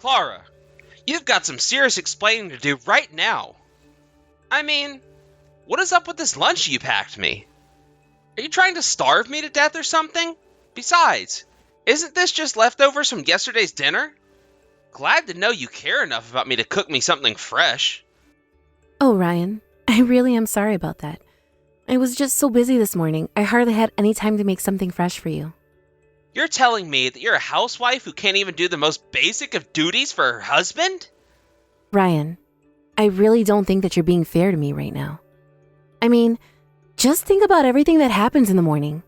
Clara, you've got some serious explaining to do right now. I mean, what is up with this lunch you packed me? Are you trying to starve me to death or something? Besides, isn't this just leftovers from yesterday's dinner? Glad to know you care enough about me to cook me something fresh. Oh, Ryan, I really am sorry about that. I was just so busy this morning, I hardly had any time to make something fresh for you. You're telling me that you're a housewife who can't even do the most basic of duties for her husband? Ryan, I really don't think that you're being fair to me right now. I mean, just think about everything that happens in the morning.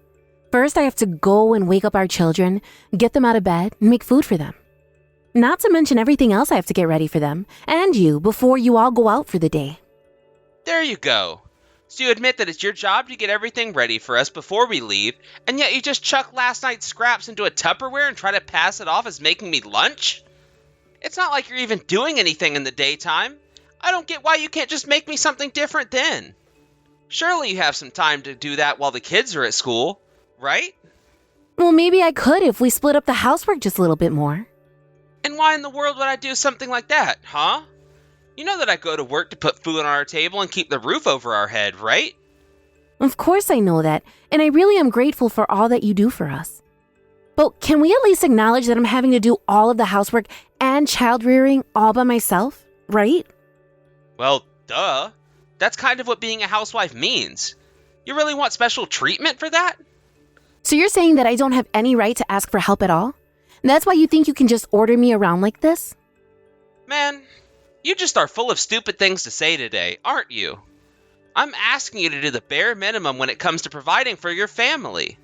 First, I have to go and wake up our children, get them out of bed, and make food for them. Not to mention everything else I have to get ready for them, and you, before you all go out for the day. There you go. So you admit that it's your job to get everything ready for us before we leave, and yet you just chuck last night's scraps into a Tupperware and try to pass it off as making me lunch? It's not like you're even doing anything in the daytime. I don't get why you can't just make me something different then. Surely you have some time to do that while the kids are at school, right? Well, maybe I could if we split up the housework just a little bit more. And why in the world would I do something like that, huh? You know that I go to work to put food on our table and keep the roof over our head, right? Of course I know that, and I really am grateful for all that you do for us. But can we at least acknowledge that I'm having to do all of the housework and child rearing all by myself, right? Well, duh. That's kind of what being a housewife means. You really want special treatment for that? So you're saying that I don't have any right to ask for help at all? That's why you think you can just order me around like this? Man, you just are full of stupid things to say today, aren't you? I'm asking you to do the bare minimum when it comes to providing for your family.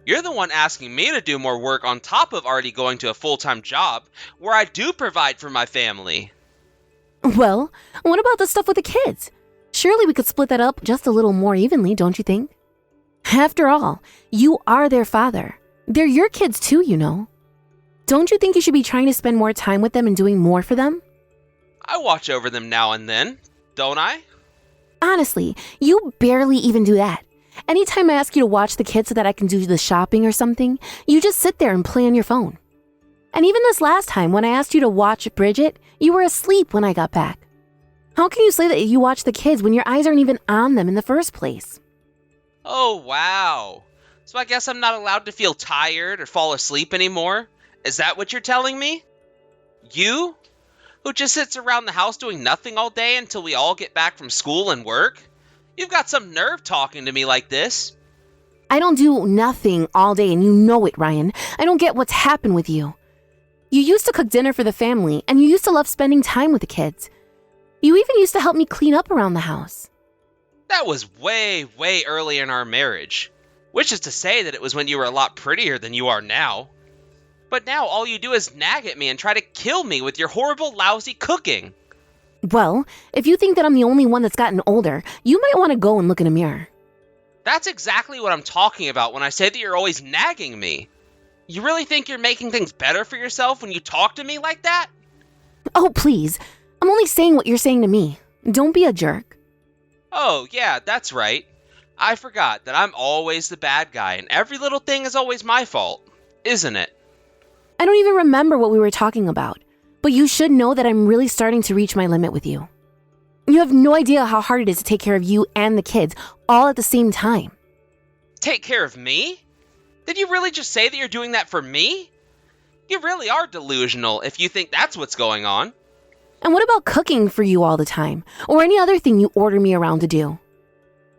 You're the one asking me to do more work on top of already going to a full-time job where I do provide for my family. Well, what about the stuff with the kids? Surely we could split that up just a little more evenly, don't you think? After all, you are their father. They're your kids too, you know. Don't you think you should be trying to spend more time with them and doing more for them? I watch over them now and then, don't I? Honestly, you barely even do that. Anytime I ask you to watch the kids so that I can do the shopping or something, you just sit there and play on your phone. And even this last time when I asked you to watch Bridget, you were asleep when I got back. How can you say that you watch the kids when your eyes aren't even on them in the first place? Oh, wow. So I guess I'm not allowed to feel tired or fall asleep anymore? Is that what you're telling me? You? Who just sits around the house doing nothing all day until we all get back from school and work? You've got some nerve talking to me like this. I don't do nothing all day and you know it, Ryan. I don't get what's happened with you. You used to cook dinner for the family and you used to love spending time with the kids. You even used to help me clean up around the house. That was way, way early in our marriage. Which is to say that it was when you were a lot prettier than you are now. But now all you do is nag at me and try to kill me with your horrible, lousy cooking. Well, if you think that I'm the only one that's gotten older, you might want to go and look in a mirror. That's exactly what I'm talking about when I say that you're always nagging me. You really think you're making things better for yourself when you talk to me like that? Oh, please. I'm only saying what you're saying to me. Don't be a jerk. Oh, yeah, that's right. I forgot that I'm always the bad guy and every little thing is always my fault, isn't it? I don't even remember what we were talking about, but you should know that I'm really starting to reach my limit with you. You have no idea how hard it is to take care of you and the kids all at the same time. Take care of me? Did you really just say that you're doing that for me? You really are delusional if you think that's what's going on. And what about cooking for you all the time, or any other thing you order me around to do?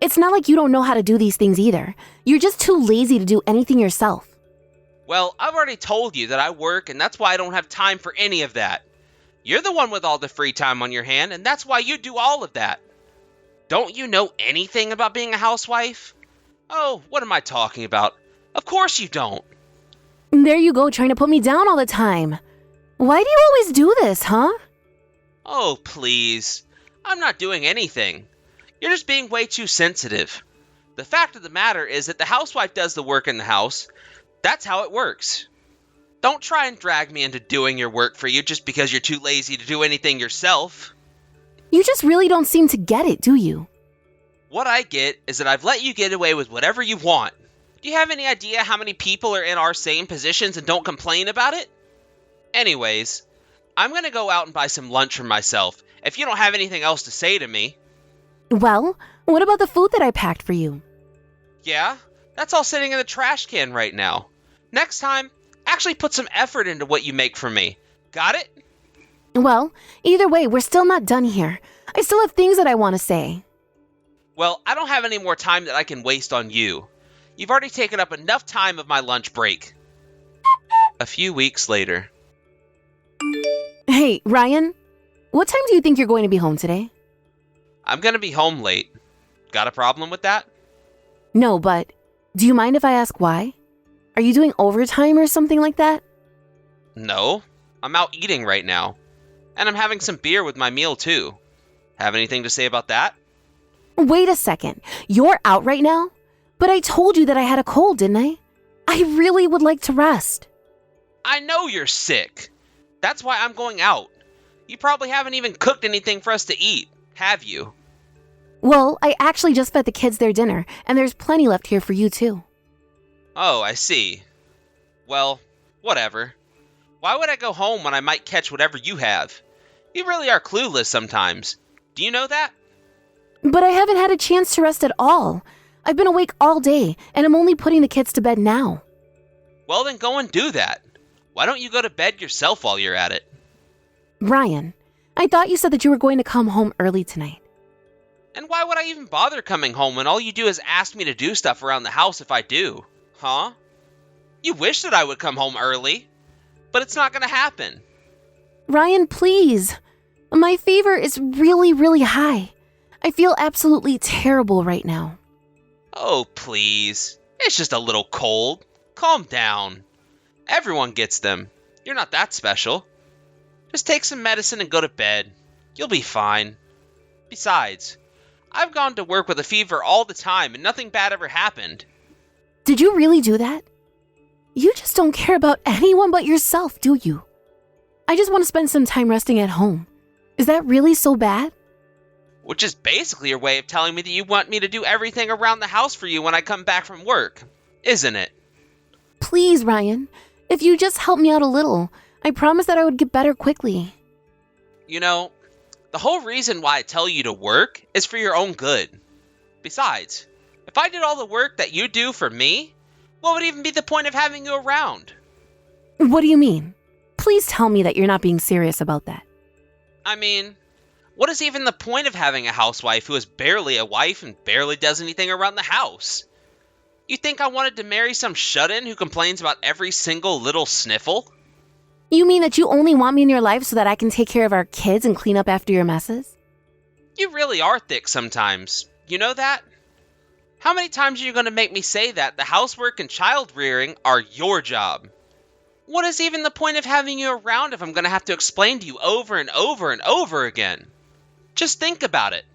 It's not like you don't know how to do these things either. You're just too lazy to do anything yourself. Well, I've already told you that I work and that's why I don't have time for any of that. You're the one with all the free time on your hand and that's why you do all of that. Don't you know anything about being a housewife? Oh, what am I talking about? Of course you don't. There you go, trying to put me down all the time. Why do you always do this, huh? Oh, please. I'm not doing anything. You're just being way too sensitive. The fact of the matter is that the housewife does the work in the house. That's how it works. Don't try and drag me into doing your work for you just because you're too lazy to do anything yourself. You just really don't seem to get it, do you? What I get is that I've let you get away with whatever you want. Do you have any idea how many people are in our same positions and don't complain about it? Anyways, I'm gonna go out and buy some lunch for myself, if you don't have anything else to say to me. Well, what about the food that I packed for you? Yeah, that's all sitting in the trash can right now. Next time, actually put some effort into what you make for me. Got it? Well, either way, we're still not done here. I still have things that I want to say. Well, I don't have any more time that I can waste on you. You've already taken up enough time of my lunch break. A few weeks later. Hey, Ryan, what time do you think you're going to be home today? I'm gonna be home late. Got a problem with that? No, but do you mind if I ask why? Are you doing overtime or something like that? No, I'm out eating right now. And I'm having some beer with my meal too. Have anything to say about that? Wait a second. You're out right now? But I told you that I had a cold, didn't I? I really would like to rest. I know you're sick. That's why I'm going out. You probably haven't even cooked anything for us to eat, have you? Well, I actually just fed the kids their dinner, and there's plenty left here for you too. Oh, I see. Well, whatever. Why would I go home when I might catch whatever you have? You really are clueless sometimes. Do you know that? But I haven't had a chance to rest at all. I've been awake all day, and I'm only putting the kids to bed now. Well, then go and do that. Why don't you go to bed yourself while you're at it? Ryan, I thought you said that you were going to come home early tonight. And why would I even bother coming home when all you do is ask me to do stuff around the house if I do? Huh? You wish that I would come home early, but it's not gonna happen. Ryan, please. My fever is really, really high. I feel absolutely terrible right now. Oh, please. It's just a little cold. Calm down. Everyone gets them. You're not that special. Just take some medicine and go to bed. You'll be fine. Besides, I've gone to work with a fever all the time and nothing bad ever happened. Did you really do that? You just don't care about anyone but yourself, do you? I just want to spend some time resting at home. Is that really so bad? Which is basically your way of telling me that you want me to do everything around the house for you when I come back from work, isn't it? Please, Ryan. If you just help me out a little, I promise that I would get better quickly. You know, the whole reason why I tell you to work is for your own good. Besides, if I did all the work that you do for me, what would even be the point of having you around? What do you mean? Please tell me that you're not being serious about that. I mean, what is even the point of having a housewife who is barely a wife and barely does anything around the house? You think I wanted to marry some shut-in who complains about every single little sniffle? You mean that you only want me in your life so that I can take care of our kids and clean up after your messes? You really are thick sometimes. You know that? How many times are you going to make me say that the housework and child rearing are your job? What is even the point of having you around if I'm going to have to explain to you over and over and over again? Just think about it.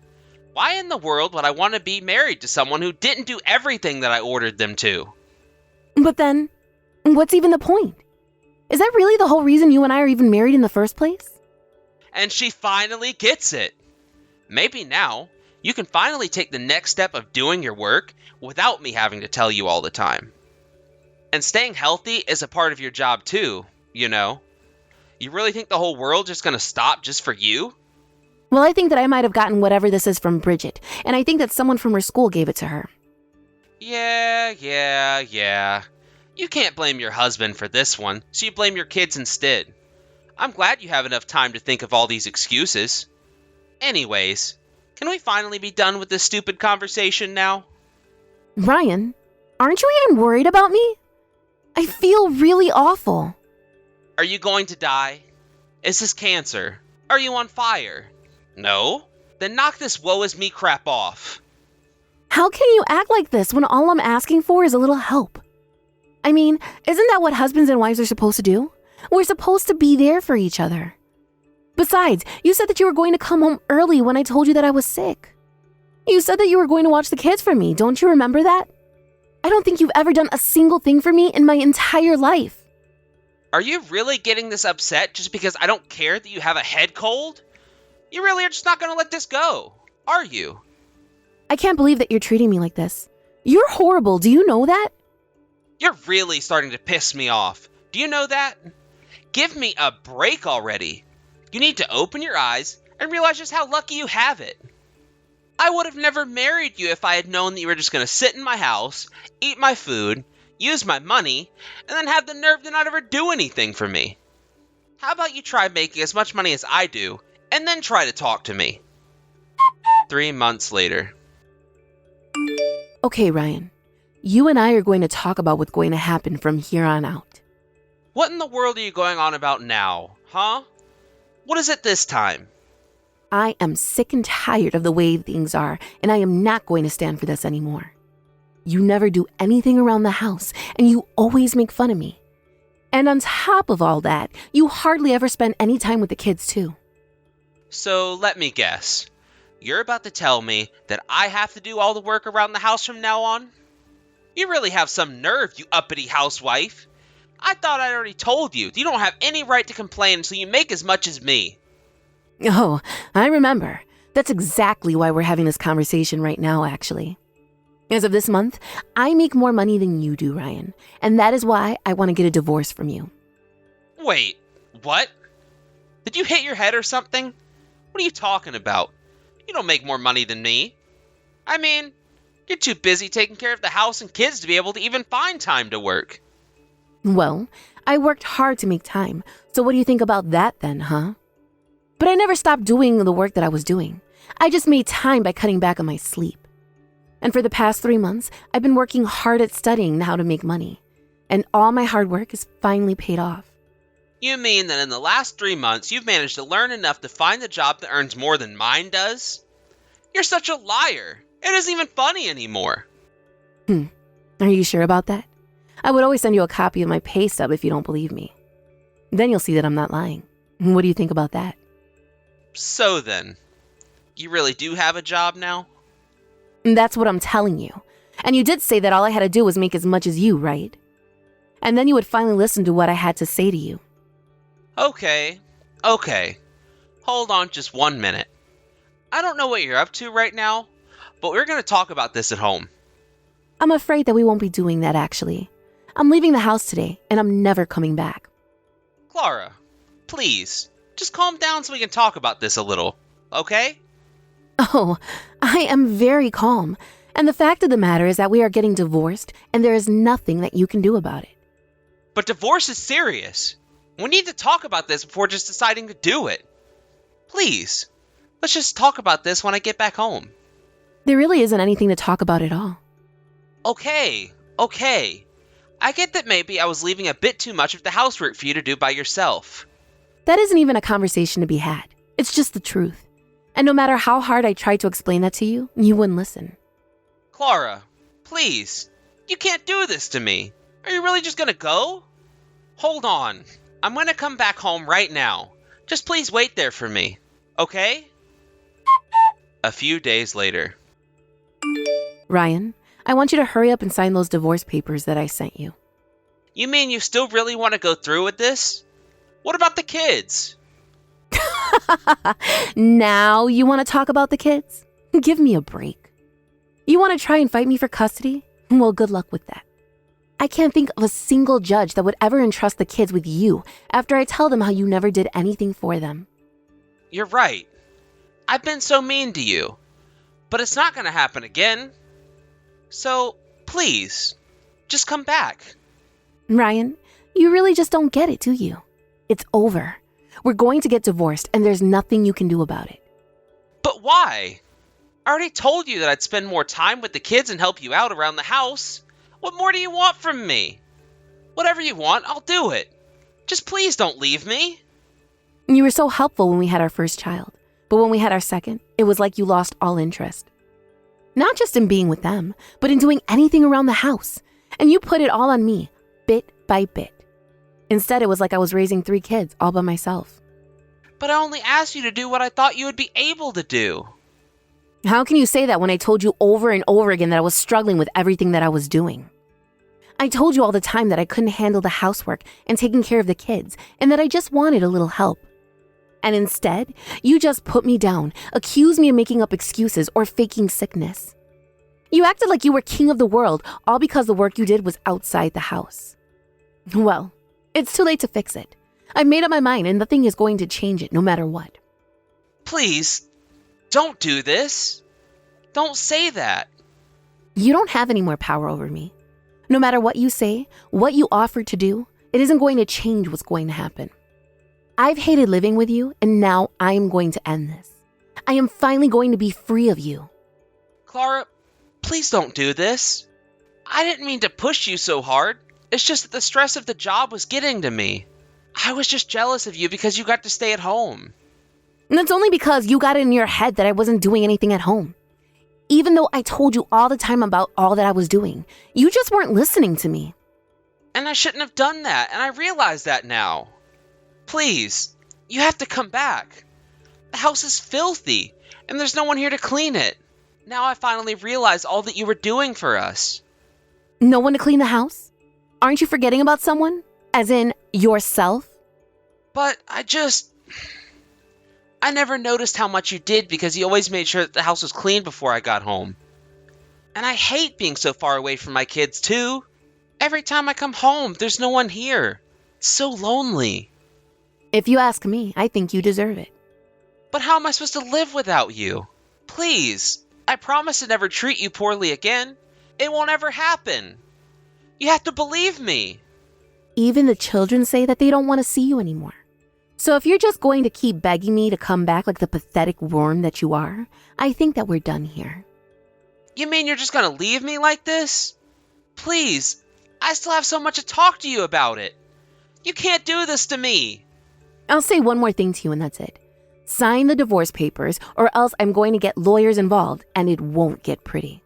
Why in the world would I want to be married to someone who didn't do everything that I ordered them to? But then, what's even the point? Is that really the whole reason you and I are even married in the first place? And she finally gets it. Maybe now, you can finally take the next step of doing your work without me having to tell you all the time. And staying healthy is a part of your job too, you know. You really think the whole world just gonna stop just for you? Well, I think that I might have gotten whatever this is from Bridget, and I think that someone from her school gave it to her. Yeah. You can't blame your husband for this one, so you blame your kids instead. I'm glad you have enough time to think of all these excuses. Anyways, can we finally be done with this stupid conversation now? Ryan, aren't you even worried about me? I feel really awful. Are you going to die? Is this cancer? Are you on fire? No? Then knock this woe is me crap off. How can you act like this when all I'm asking for is a little help? I mean, isn't that what husbands and wives are supposed to do? We're supposed to be there for each other. Besides, you said that you were going to come home early when I told you that I was sick. You said that you were going to watch the kids for me. Don't you remember that? I don't think you've ever done a single thing for me in my entire life. Are you really getting this upset just because I don't care that you have a head cold? You really are just not going to let this go, are you? I can't believe that you're treating me like this. You're horrible. Do you know that? You're really starting to piss me off. Do you know that? Give me a break already. You need to open your eyes and realize just how lucky you have it. I would have never married you if I had known that you were just going to sit in my house, eat my food, use my money, and then have the nerve to not ever do anything for me. How about you try making as much money as I do, and then try to talk to me? 3 months later. Okay, Ryan. You and I are going to talk about what's going to happen from here on out. What in the world are you going on about now, huh? What is it this time? I am sick and tired of the way things are, and I am not going to stand for this anymore. You never do anything around the house, and you always make fun of me. And on top of all that, you hardly ever spend any time with the kids, too. So let me guess. You're about to tell me that I have to do all the work around the house from now on? You really have some nerve, you uppity housewife. I thought I'd already told you you don't have any right to complain until you make as much as me. Oh, I remember. That's exactly why we're having this conversation right now, actually. As of this month, I make more money than you do, Ryan, and that is why I want to get a divorce from you. Wait, what? Did you hit your head or something? What are you talking about? You don't make more money than me. I mean, you're too busy taking care of the house and kids to be able to even find time to work. Well, I worked hard to make time, so what do you think about that then, huh? But I never stopped doing the work that I was doing. I just made time by cutting back on my sleep. And for the past 3 months, I've been working hard at studying how to make money. And all my hard work is finally paid off. You mean that in the last 3 months you've managed to learn enough to find a job that earns more than mine does? You're such a liar. It isn't even funny anymore. Are you sure about that? I would always send you a copy of my pay stub if you don't believe me. Then you'll see that I'm not lying. What do you think about that? So then, you really do have a job now? That's what I'm telling you. And you did say that all I had to do was make as much as you, right? And then you would finally listen to what I had to say to you. Okay. Hold on just 1 minute. I don't know what you're up to right now, but we're going to talk about this at home. I'm afraid that we won't be doing that, actually. I'm leaving the house today, and I'm never coming back. Clara, please, just calm down so we can talk about this a little, okay? Oh, I am very calm. And the fact of the matter is that we are getting divorced, and there is nothing that you can do about it. But divorce is serious. We need to talk about this before just deciding to do it. Please, let's just talk about this when I get back home. There really isn't anything to talk about at all. Okay. I get that maybe I was leaving a bit too much of the housework for you to do by yourself. That isn't even a conversation to be had. It's just the truth. And no matter how hard I tried to explain that to you, you wouldn't listen. Clara, please. You can't do this to me. Are you really just gonna go? Hold on. I'm gonna come back home right now. Just please wait there for me, okay? A few days later. Ryan, I want you to hurry up and sign those divorce papers that I sent you. You mean you still really want to go through with this? What about the kids? Now you want to talk about the kids? Give me a break. You want to try and fight me for custody? Well, good luck with that. I can't think of a single judge that would ever entrust the kids with you after I tell them how you never did anything for them. You're right. I've been so mean to you. But it's not going to happen again. So, please, just come back. Ryan, you really just don't get it, do you? It's over. We're going to get divorced, and there's nothing you can do about it. But why? I already told you that I'd spend more time with the kids and help you out around the house. What more do you want from me? Whatever you want, I'll do it. Just please don't leave me. You were so helpful when we had our first child, but when we had our second, it was like you lost all interest. Not just in being with them, but in doing anything around the house. And you put it all on me, bit by bit. Instead, it was like I was raising 3 kids all by myself. But I only asked you to do what I thought you would be able to do. How can you say that when I told you over and over again that I was struggling with everything that I was doing? I told you all the time that I couldn't handle the housework and taking care of the kids, and that I just wanted a little help. And instead, you just put me down, accused me of making up excuses or faking sickness. You acted like you were king of the world, all because the work you did was outside the house. Well, it's too late to fix it. I've made up my mind and nothing is going to change it no matter what. Please, don't do this. Don't say that. You don't have any more power over me. No matter what you say, what you offer to do, it isn't going to change what's going to happen. I've hated living with you, and now I am going to end this. I am finally going to be free of you. Clara, please don't do this. I didn't mean to push you so hard. It's just that the stress of the job was getting to me. I was just jealous of you because you got to stay at home. And that's only because you got it in your head that I wasn't doing anything at home. Even though I told you all the time about all that I was doing, you just weren't listening to me. And I shouldn't have done that, and I realize that now. Please, you have to come back. The house is filthy, and there's no one here to clean it. Now I finally realize all that you were doing for us. No one to clean the house? Aren't you forgetting about someone? As in, yourself? But I never noticed how much you did because you always made sure that the house was clean before I got home. And I hate being so far away from my kids, too. Every time I come home, there's no one here. It's so lonely. If you ask me, I think you deserve it. But how am I supposed to live without you? Please, I promise to never treat you poorly again. It won't ever happen. You have to believe me. Even the children say that they don't want to see you anymore. So if you're just going to keep begging me to come back like the pathetic worm that you are, I think that we're done here. You mean you're just gonna leave me like this? Please, I still have so much to talk to you about it. You can't do this to me. I'll say one more thing to you and that's it. Sign the divorce papers or else I'm going to get lawyers involved and it won't get pretty.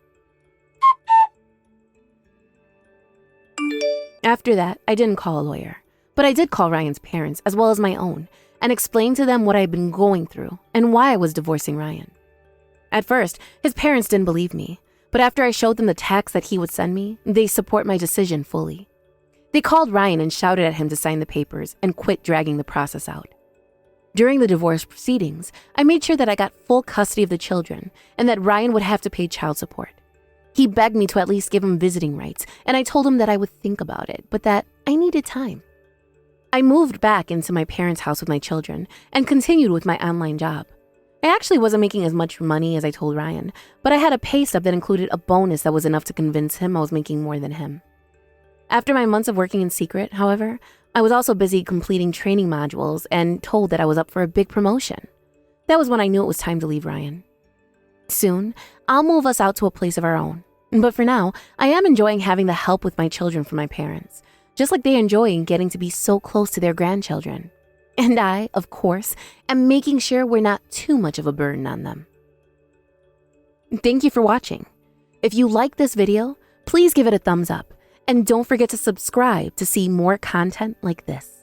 After that, I didn't call a lawyer, but I did call Ryan's parents as well as my own and explain to them what I'd been going through and why I was divorcing Ryan. At first, his parents didn't believe me, but after I showed them the text that he would send me, they support my decision fully. They called Ryan and shouted at him to sign the papers and quit dragging the process out. During the divorce proceedings, I made sure that I got full custody of the children and that Ryan would have to pay child support. He begged me to at least give him visiting rights, and I told him that I would think about it, but that I needed time. I moved back into my parents' house with my children and continued with my online job. I actually wasn't making as much money as I told Ryan, but I had a pay stub that included a bonus that was enough to convince him I was making more than him. After my months of working in secret, however, I was also busy completing training modules and told that I was up for a big promotion. That was when I knew it was time to leave Ryan. Soon, I'll move us out to a place of our own. But for now, I am enjoying having the help with my children from my parents, just like they enjoy getting to be so close to their grandchildren. And I, of course, am making sure we're not too much of a burden on them. Thank you for watching. If you like this video, please give it a thumbs up. And don't forget to subscribe to see more content like this.